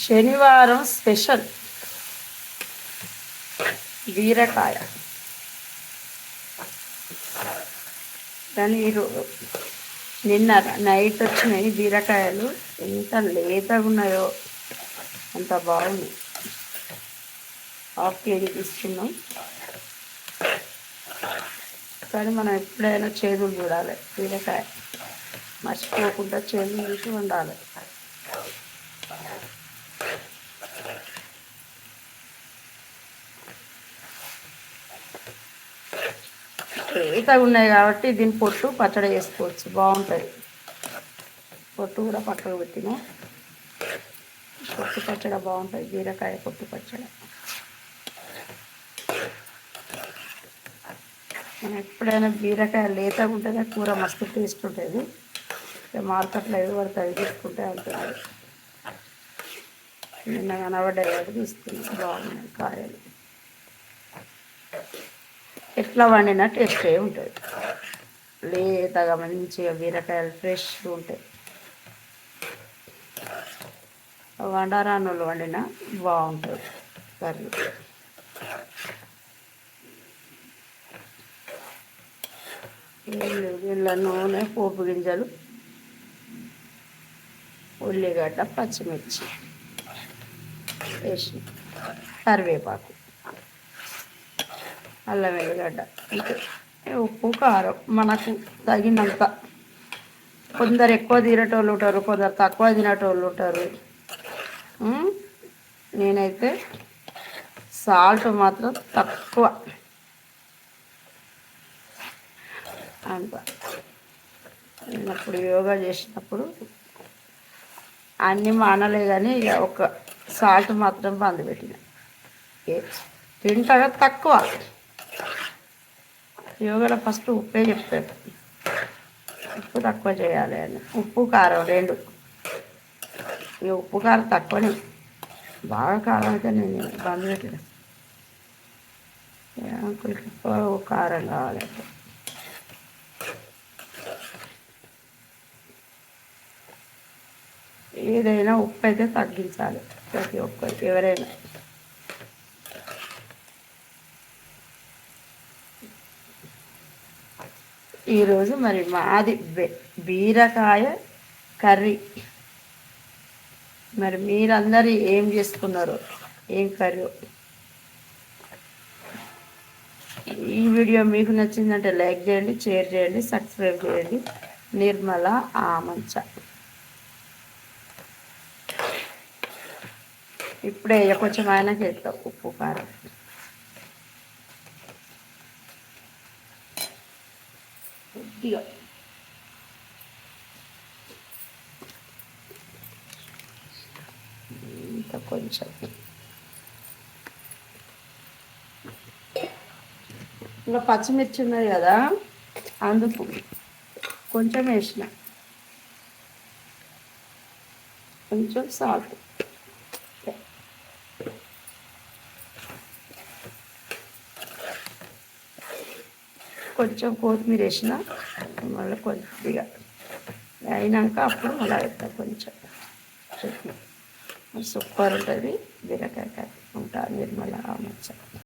శనివారం స్పెషల్ బీరకాయ. కానీ నిన్న నైట్ వచ్చినాయి బీరకాయలు, ఎంత లేతగా ఉన్నాయో, అంత బాగుంది. 1/2 kg తీసుకున్నాం. కానీ మనం ఎప్పుడైనా చేదులు చూడాలి, బీరకాయ మర్చిపోకుండా చేదులు చూసి ఉండాలి. లేతగా ఉన్నాయి కాబట్టి దీని పొట్టు పచ్చడి చేసుకోవచ్చు, బాగుంటుంది. పొట్టు కూడా పక్కకు పెట్టిన, పొట్టు పచ్చడి బాగుంటుంది, బీరకాయ పొట్టు పచ్చడి. మనం ఎప్పుడైనా బీరకాయ లేతగా ఉంటేనే కూర మస్తు టేస్ట్ ఉంటుంది. మార్కెట్లో ఏది పడితే అవి తీసుకుంటే అంటున్నారు. నిన్న కనబడ్డాయి కాబట్టి తీసుకున్నాం, బాగున్నాయి కాయలు. ఎట్లా వండినా టేస్టే ఉంటుంది, లేతగా మంచిగా బీరకాయలు ఫ్రెష్గా ఉంటాయి. వండరానులు వండినా బాగుంటుంది కర్రీ. ఇలా నూనె, పోపు గింజలు, ఉల్లిగడ్డ, పచ్చిమిర్చి వేసి, కరివేపాకు, అల్లం వెల్లిగడ్డ, అంటే ఉప్పు కారం మనకు తగినంత. కొందరు ఎక్కువ తినేటోళ్ళు ఉంటారు, కొందరు తక్కువ తినేటోళ్ళు ఉంటారు. నేనైతే సాల్ట్ మాత్రం తక్కువ అంత. నేనప్పుడు యోగా చేసినప్పుడు అన్నీ మానలే, కానీ ఇక ఒక సాల్ట్ మాత్రం బంద్ పెట్టిన. తింటగా తక్కువ. యోగాలో ఫస్ట్ ఉప్పే చెప్తాడు, ఉప్పు తక్కువ చేయాలి అని. ఉప్పు కారం 2. ఇక ఉప్పు కారం తక్కువనే, బాగా కారం అయితే నేను బంద్ పెట్టిన. అంకుల్కి కారం కావాలంటే ఏదైనా ఉప్పు అయితే తగ్గించాలి ప్రతి ఒక్కరికి, ఎవరైనా. ఈరోజు మరి మాది బీరకాయ కర్రీ. మరి మీరందరూ ఏం చేసుకున్నారు, ఏం కర్రీ? ఈ వీడియో మీకు నచ్చిందంటే లైక్ చేయండి, షేర్ చేయండి, సబ్స్క్రైబ్ చేయండి. నిర్మల ఆమంచ. ఇప్పుడే కొంచెం ఆయనకి వేస్తాం ఉప్పు కారం. కొద్దిగా ఇంకా కొంచెం. ఇంకా పచ్చిమిర్చి ఉన్నాయి కదా, అందుకు కొంచెం వేసిన, కొంచెం సాల్ట్, కొంచెం కొత్తిమీర వేసిన. మళ్ళీ కొద్దిగా అయినాక అప్పుడు మళ్ళీ వేస్తా కొంచెం చట్నీ. సూపర్ ఉంటుంది బీరకాయ కర్రీ. ఉంటా నిర్మల ఆమంచ.